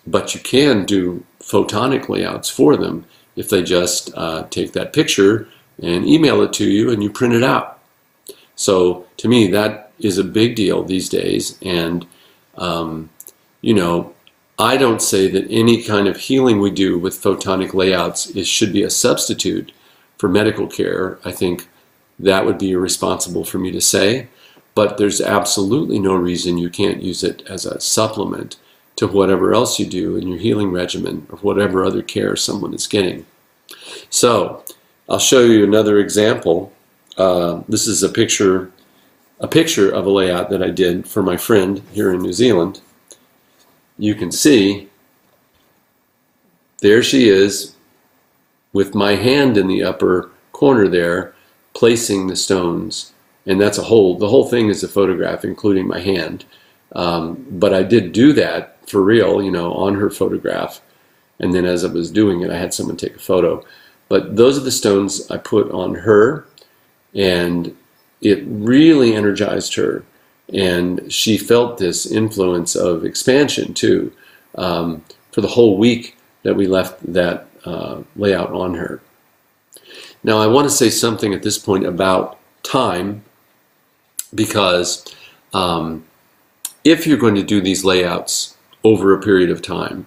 but you can do photonic layouts for them if they just take that picture and email it to you and you print it out. So to me, that is a big deal these days. And you know, I don't say that any kind of healing we do with photonic layouts should be a substitute for medical care. I think that would be irresponsible for me to say, but there's absolutely no reason you can't use it as a supplement to whatever else you do in your healing regimen or whatever other care someone is getting. So I'll show you another example. This is a picture of a layout that I did for my friend here in New Zealand. You can see there she is with my hand in the upper corner there, placing the stones. And that's the whole thing is a photograph, including my hand. But I did do that for real, you know, on her photograph. And then as I was doing it, I had someone take a photo. But those are the stones I put on her, and it really energized her. And she felt this influence of expansion too, for the whole week that we left that layout on her. Now I want to say something at this point about time, because if you're going to do these layouts over a period of time,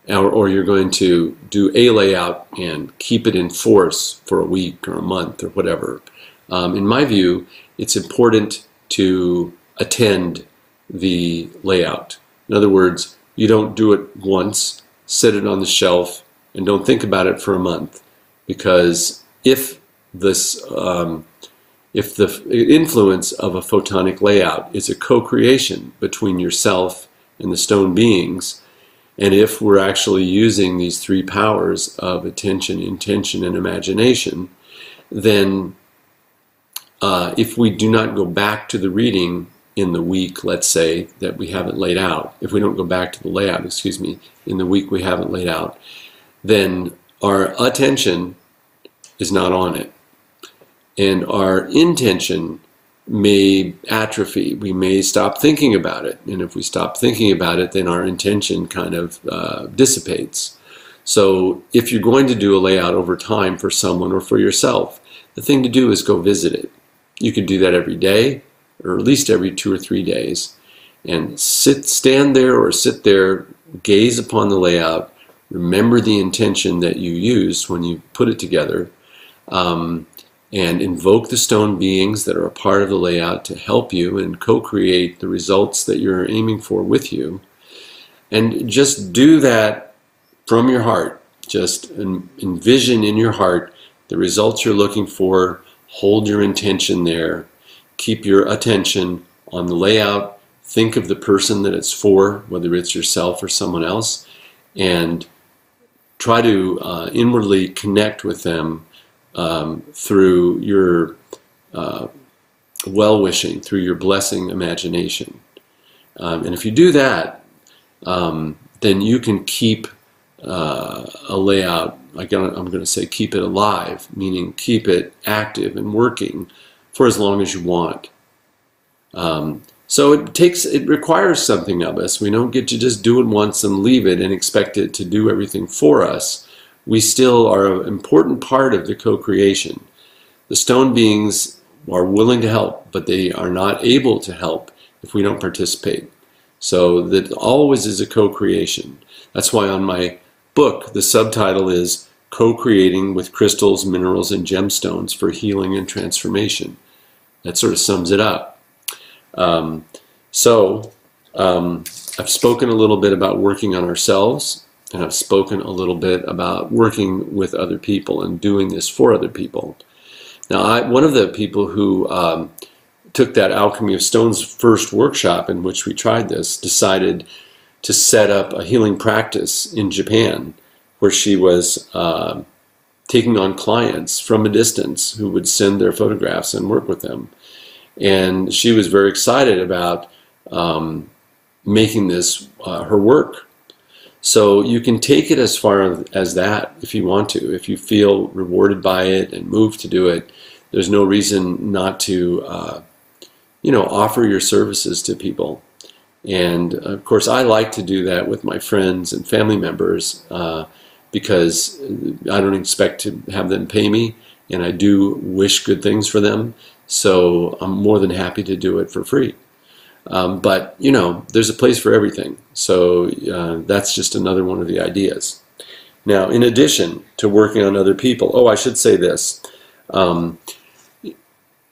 or you're going to do a layout and keep it in force for a week or a month or whatever, in my view, it's important to attend the layout. In other words, you don't do it once, set it on the shelf, and don't think about it for a month. Because if the influence of a photonic layout is a co-creation between yourself and the stone beings, and if we're actually using these three powers of attention, intention, and imagination, then if we do not go back to the reading in the week, let's say, that we haven't laid out, if we don't go back to the layout, excuse me, in the week we haven't laid out, then our attention is not on it. And our intention may atrophy. We may stop thinking about it. And if we stop thinking about it, then our intention kind of dissipates. So if you're going to do a layout over time for someone or for yourself, the thing to do is go visit it. You could do that every day, or at least every 2 or 3 days, and stand there or sit there, gaze upon the layout, remember the intention that you used when you put it together, and invoke the stone beings that are a part of the layout to help you and co-create the results that you're aiming for with you. And just do that from your heart. Just envision in your heart the results you're looking for. Hold your intention there. Keep your attention on the layout. Think of the person that it's for, whether it's yourself or someone else, and try to inwardly connect with them through your well-wishing, through your blessing imagination. And if you do that, then you can keep a layout, I'm going to say keep it alive, meaning keep it active and working for as long as you want. So it requires something of us. We don't get to just do it once and leave it and expect it to do everything for us. We still are an important part of the co-creation. The stone beings are willing to help, but they are not able to help if we don't participate. So that always is a co-creation. That's why on my book, the subtitle is Co-Creating with Crystals, Minerals, and Gemstones for Healing and Transformation. That sort of sums it up. I've spoken a little bit about working on ourselves, and I've spoken a little bit about working with other people and doing this for other people. Now, one of the people who took that Alchemy of Stones first workshop in which we tried this decided to set up a healing practice in Japan where she was taking on clients from a distance who would send their photographs and work with them. And she was very excited about making this her work. So you can take it as far as that if you want to. If you feel rewarded by it and moved to do it, there's no reason not to offer your services to people. And of course, I like to do that with my friends and family members because I don't expect to have them pay me, and I do wish good things for them. So I'm more than happy to do it for free. But there's a place for everything. So that's just another one of the ideas. Now, in addition to working on other people, I should say this. You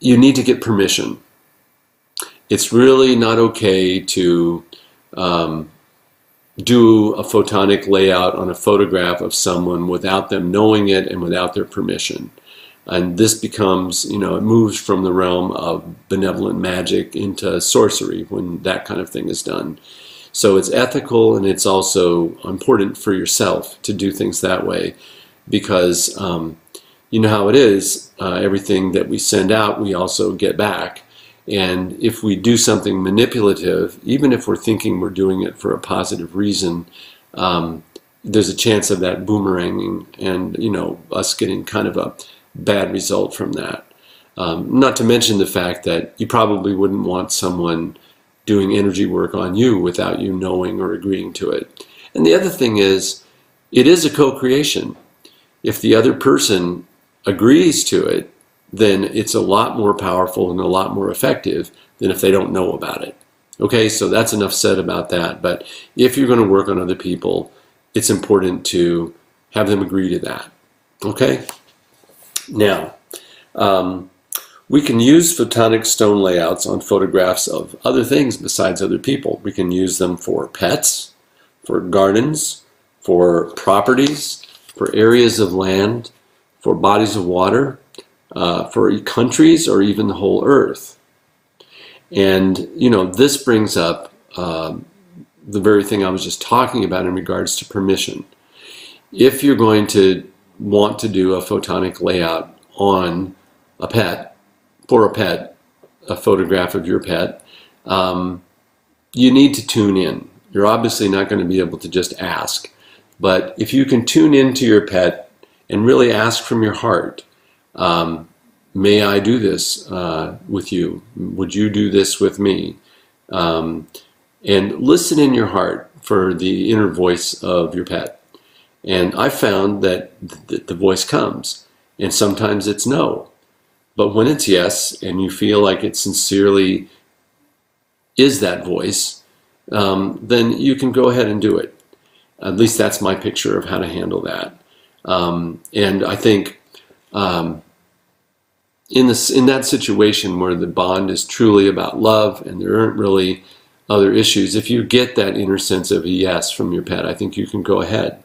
need to get permission. It's really not okay to do a photonic layout on a photograph of someone without them knowing it and without their permission. And this becomes, it moves from the realm of benevolent magic into sorcery when that kind of thing is done. So it's ethical, and it's also important for yourself to do things that way because you know how it is. Everything that we send out, we also get back. And if we do something manipulative, even if we're thinking we're doing it for a positive reason, there's a chance of that boomeranging and, us getting kind of a bad result from that. Not to mention the fact that you probably wouldn't want someone doing energy work on you without you knowing or agreeing to it. And the other thing is, it is a co-creation. If the other person agrees to it, then it's a lot more powerful and a lot more effective than if they don't know about it. Okay, so that's enough said about that. But if you're going to work on other people, it's important to have them agree to that. Okay? Now, we can use photonic stone layouts on photographs of other things besides other people. We can use them for pets, for gardens, for properties, for areas of land, for bodies of water, for countries, or even the whole earth. And, this brings up the very thing I was just talking about in regards to permission. If you're going to want to do a photonic layout on a pet, for a pet, a photograph of your pet, you need to tune in. You're obviously not going to be able to just ask. But if you can tune into your pet and really ask from your heart, may I do this with you? Would you do this with me? And listen in your heart for the inner voice of your pet. And I found that the voice comes, and sometimes it's no. But when it's yes, and you feel like it sincerely is that voice, then you can go ahead and do it. At least that's my picture of how to handle that. And I think in that situation where the bond is truly about love and there aren't really other issues, if you get that inner sense of a yes from your pet, I think you can go ahead.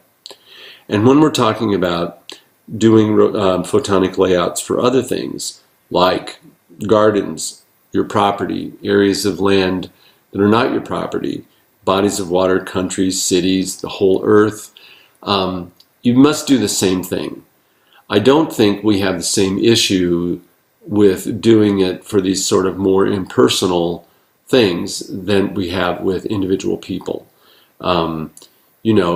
And when we're talking about doing photonic layouts for other things, like gardens, your property, areas of land that are not your property, bodies of water, countries, cities, the whole earth, you must do the same thing. I don't think we have the same issue with doing it for these sort of more impersonal things than we have with individual people.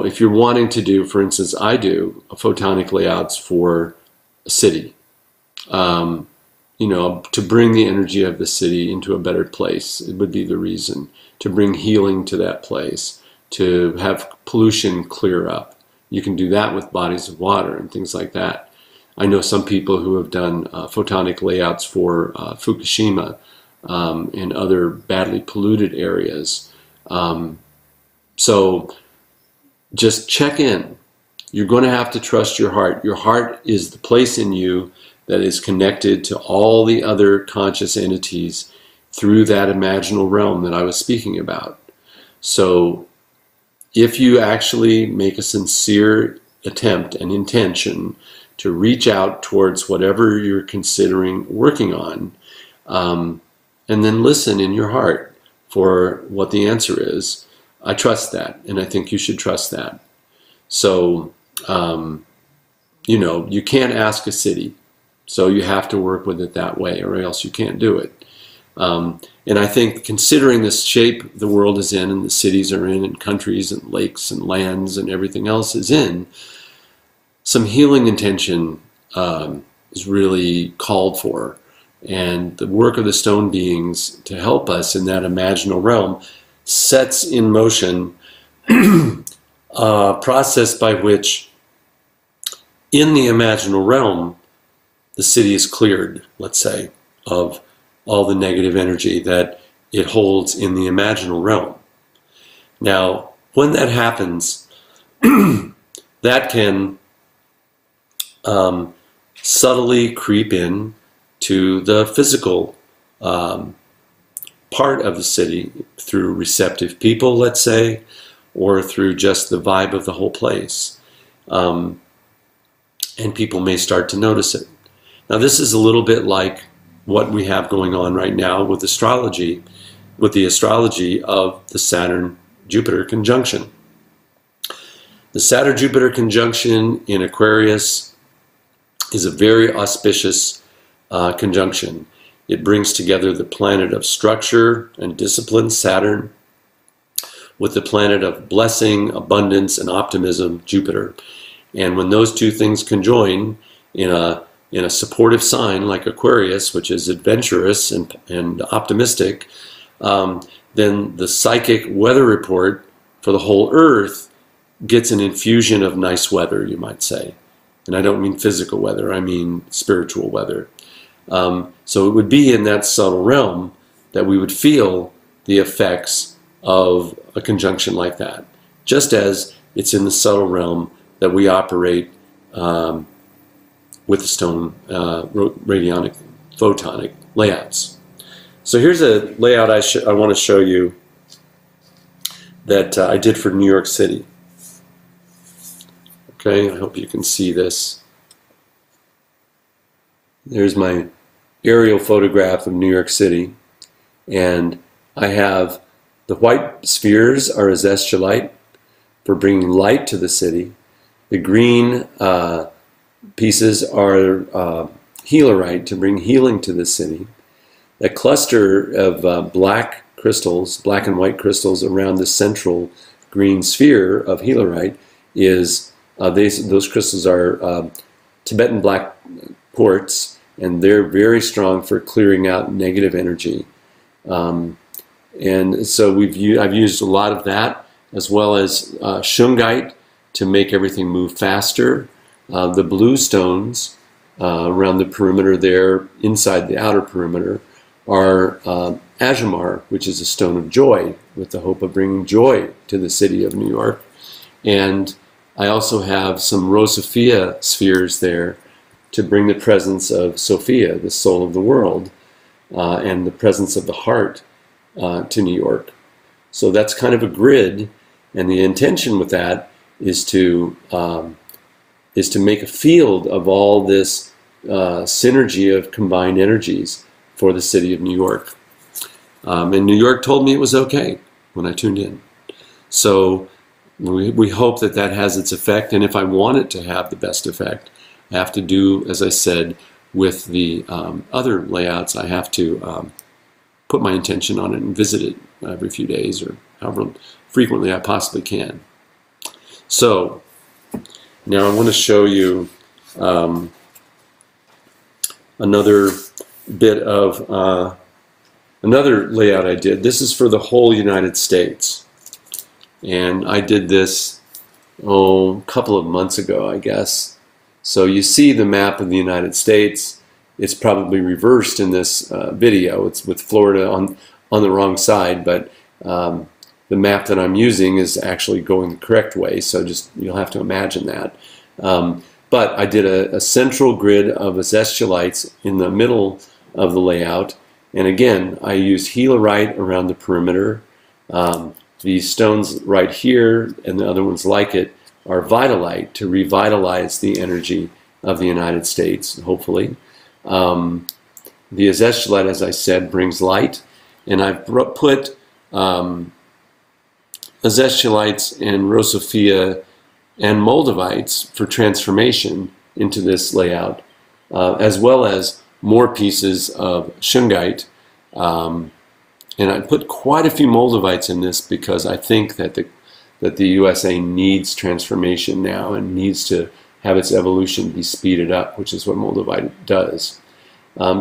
If you're wanting to do, for instance, I do photonic layouts for a city, to bring the energy of the city into a better place. It would be the reason. To bring healing to that place, to have pollution clear up. You can do that with bodies of water and things like that. I know some people who have done photonic layouts for Fukushima and other badly polluted areas. So just check in. You're going to have to trust your heart. Your heart is the place in you that is connected to all the other conscious entities through that imaginal realm that I was speaking about. So if you actually make a sincere attempt and intention to reach out towards whatever you're considering working on, and then listen in your heart for what the answer is, I trust that, and I think you should trust that. So, you know, you can't ask a city, so you have to work with it that way, or else you can't do it. And I think considering the shape the world is in, and the cities are in, and countries and lakes and lands and everything else is in, some healing intention is really called for. And the work of the stone beings to help us in that imaginal realm sets in motion a process by which in the imaginal realm the city is cleared, let's say, of all the negative energy that it holds in the imaginal realm. Now, when that happens, that can subtly creep in to the physical part of the city through receptive people, let's say, or through just the vibe of the whole place. And people may start to notice it. Now, this is a little bit like what we have going on right now with astrology, with the astrology of the Saturn-Jupiter conjunction. The Saturn-Jupiter conjunction in Aquarius is a very auspicious conjunction. It brings together the planet of structure and discipline, Saturn, with the planet of blessing, abundance, and optimism, Jupiter. And when those two things conjoin in a supportive sign like Aquarius, which is adventurous and optimistic, then the psychic weather report for the whole Earth gets an infusion of nice weather, you might say. And I don't mean physical weather, I mean spiritual weather. So it would be in that subtle realm that we would feel the effects of a conjunction like that, just as it's in the subtle realm that we operate with the stone radionic, photonic layouts. So here's a layout I want to show you that I did for New York City. Okay, I hope you can see this. There's my aerial photograph of New York City, and I have the white spheres are azestulite for bringing light to the city. The green pieces are healerite to bring healing to the city. A cluster of black crystals, black and white crystals around the central green sphere of healerite is, those crystals are Tibetan black quartz, and they're very strong for clearing out negative energy. And so I've used a lot of that, as well as shungite to make everything move faster. The blue stones around the perimeter there, inside the outer perimeter, are Ajamar, which is a stone of joy, with the hope of bringing joy to the city of New York. And I also have some Rose Sophia spheres there to bring the presence of Sophia, the soul of the world, and the presence of the heart to New York. So that's kind of a grid, and the intention with that is to make a field of all this synergy of combined energies for the city of New York. And New York told me it was okay when I tuned in. So we hope that that has its effect, and if I want it to have the best effect, I have to do, as I said, with the other layouts, I have to put my intention on it and visit it every few days or however frequently I possibly can. So now I want to show you another bit of another layout I did. This is for the whole United States, and I did this a couple of months ago, I guess. So you see the map of the United States. It's probably reversed in this video. It's with Florida on the wrong side, but the map that I'm using is actually going the correct way, so just you'll have to imagine that. But I did a central grid of azeztulites in the middle of the layout, and again, I used healerite around the perimeter. These stones right here and the other ones like it are vitalite to revitalize the energy of the United States, hopefully. The azeztulite, as I said, brings light, and I've put azeztulites and rosophia and moldavites for transformation into this layout, as well as more pieces of shungite. And I put quite a few moldavites in this because I think that the USA needs transformation now and needs to have its evolution be speeded up, which is what moldavite does.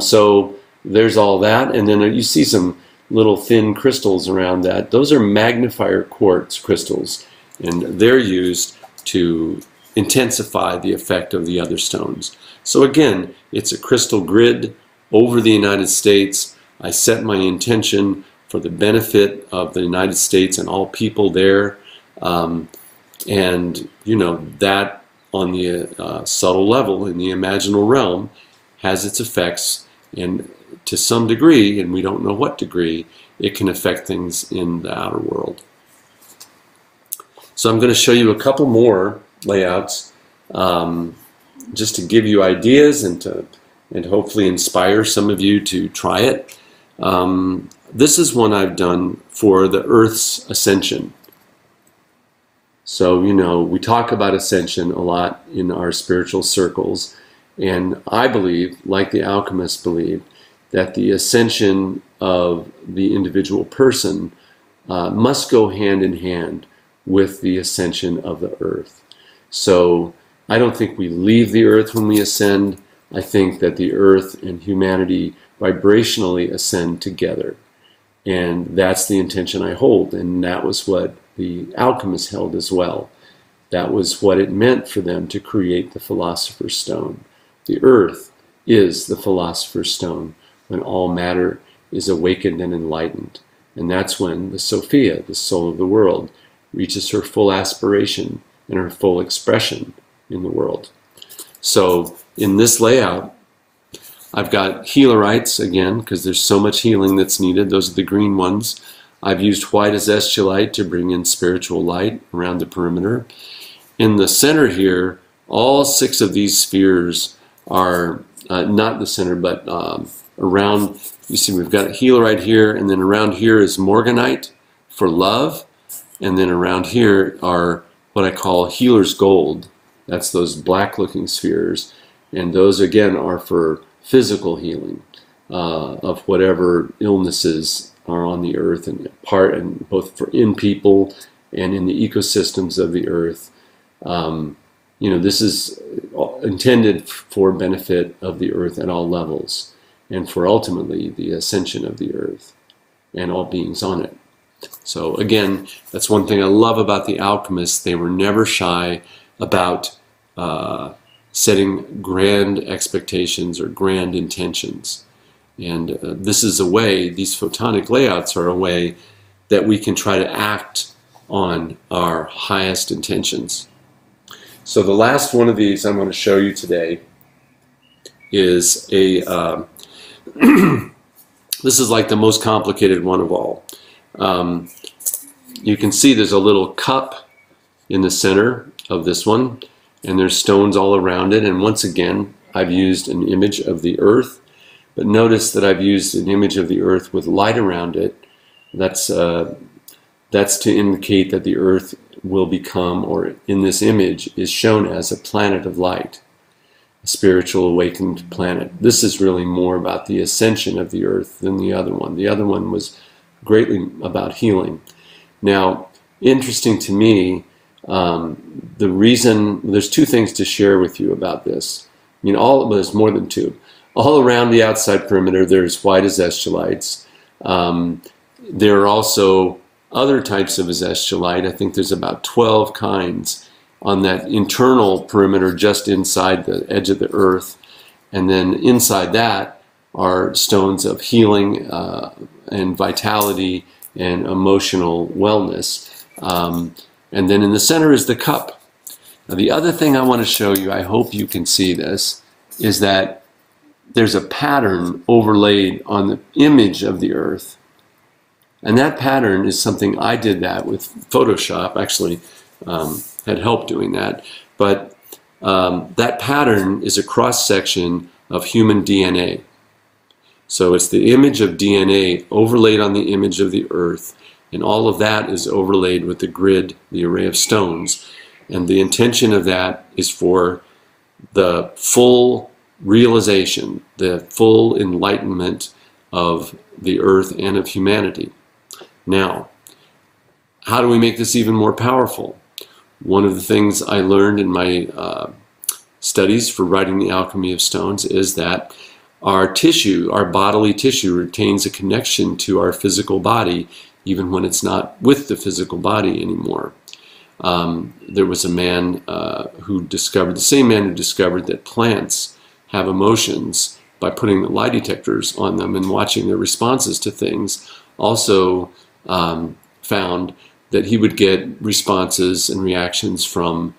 So there's all that, and then you see some little thin crystals around that. Those are magnifier quartz crystals, and they're used to intensify the effect of the other stones. So again, it's a crystal grid over the United States. I set my intention for the benefit of the United States and all people there, and you know that on the subtle level in the imaginal realm has its effects, and to some degree, and we don't know what degree, it can affect things in the outer world. So I'm going to show you a couple more layouts just to give you ideas and hopefully inspire some of you to try it. This is one I've done for the Earth's ascension. So, you know, we talk about ascension a lot in our spiritual circles, and I believe, like the alchemists believe, that the ascension of the individual person must go hand in hand with the ascension of the earth. So I don't think we leave the earth when we ascend. I think that the earth and humanity vibrationally ascend together. And that's the intention I hold, and that was what the alchemists held as well. That was what it meant for them to create the Philosopher's Stone. The earth is the Philosopher's Stone when all matter is awakened and enlightened. And that's when the Sophia, the soul of the world, reaches her full aspiration and her full expression in the world. So in this layout, I've got healerites again, because there's so much healing that's needed. Those are the green ones. I've used white azeztulite to bring in spiritual light around the perimeter. In the center here, all 6 of these spheres are not the center, but around, you see we've got healerite here, and then around here is morganite for love, and then around here are what I call healer's gold. That's those black looking spheres, and those again are for physical healing of whatever illnesses are on the earth, and both for in people and in the ecosystems of the earth. You know, this is intended for benefit of the earth at all levels, and for ultimately the ascension of the earth and all beings on it. So again, that's one thing I love about the alchemists. They were never shy about setting grand expectations or grand intentions. And this is a way, these photonic layouts are a way that we can try to act on our highest intentions. So the last one of these I'm going to show you today is a, this is like the most complicated one of all. You can see there's a little cup in the center of this one, and there's stones all around it, and once again I've used an image of the earth, but notice that I've used an image of the earth with light around it. That's to indicate that the earth will become, or in this image is shown as a planet of light, a spiritual awakened planet. This is really more about the ascension of the earth than the other one. The other one was greatly about healing. Now, interesting to me, the reason, there's 2 things to share with you about this. I mean, there's more than 2. All around the outside perimeter, there's white azeztulites. There are also other types of azeztulite. I think there's about 12 kinds on that internal perimeter just inside the edge of the earth. And then inside that are stones of healing and vitality and emotional wellness. And then in the center is the cup. Now, the other thing I want to show you, I hope you can see this, is that there's a pattern overlaid on the image of the earth. And that pattern is something I did that with Photoshop, actually had help doing that. But that pattern is a cross-section of human DNA. So it's the image of DNA overlaid on the image of the earth, and all of that is overlaid with the grid, the array of stones. And the intention of that is for the full realization, the full enlightenment of the earth and of humanity. Now, how do we make this even more powerful? One of the things I learned in my studies for writing The Alchemy of Stones is that our tissue, our bodily tissue, retains a connection to our physical body even when it's not with the physical body anymore. There was a man who discovered, the same man who discovered that plants have emotions by putting the lie detectors on them and watching their responses to things, also found that he would get responses and reactions from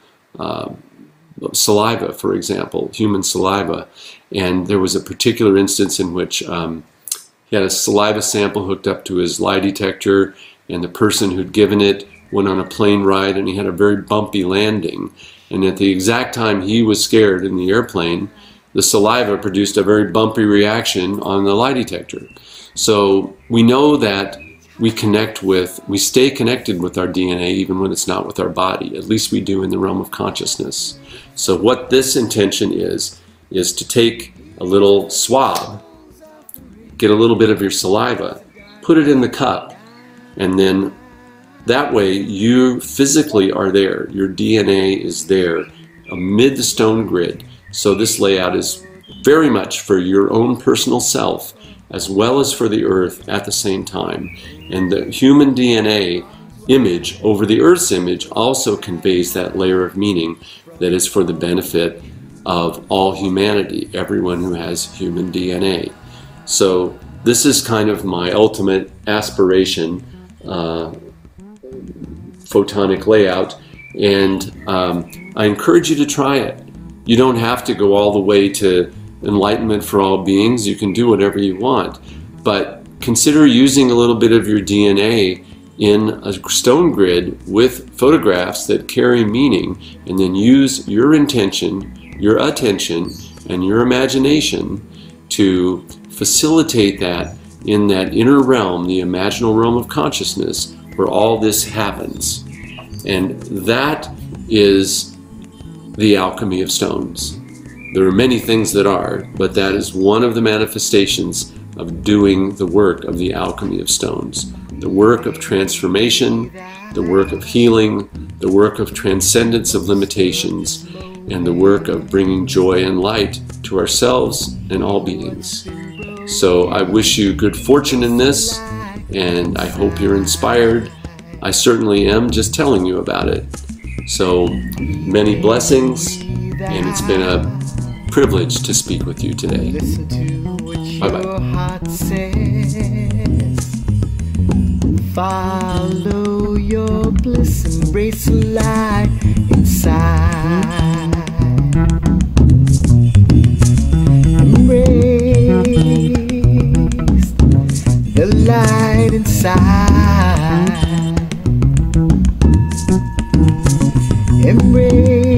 saliva, for example, human saliva. And there was a particular instance in which he had a saliva sample hooked up to his lie detector, and the person who'd given it went on a plane ride, and he had a very bumpy landing. And at the exact time he was scared in the airplane, the saliva produced a very bumpy reaction on the lie detector. So we know that we stay connected with our DNA even when it's not with our body. At least we do in the realm of consciousness. So what this intention is to take a little swab, get a little bit of your saliva, put it in the cup, and then that way you physically are there. Your DNA is there amid the stone grid. So this layout is very much for your own personal self as well as for the earth at the same time. And the human DNA image over the earth's image also conveys that layer of meaning that is for the benefit of all humanity, everyone who has human DNA. So this is kind of my ultimate aspiration, photonic layout, and I encourage you to try it. You don't have to go all the way to enlightenment for all beings. You can do whatever you want, but consider using a little bit of your DNA in a stone grid with photographs that carry meaning, and then use your intention, your attention, and your imagination to facilitate that in that inner realm, the imaginal realm of consciousness, where all this happens. And that is the alchemy of stones. There are many things that are, but that is one of the manifestations of doing the work of the alchemy of stones. The work of transformation, the work of healing, the work of transcendence of limitations, and the work of bringing joy and light to ourselves and all beings. So I wish you good fortune in this, and I hope you're inspired. I certainly am, just telling you about it. So many blessings, and it's been a privilege to speak with you today. Bye-bye. Follow your bliss, embrace the light inside. Embrace the light inside. Embrace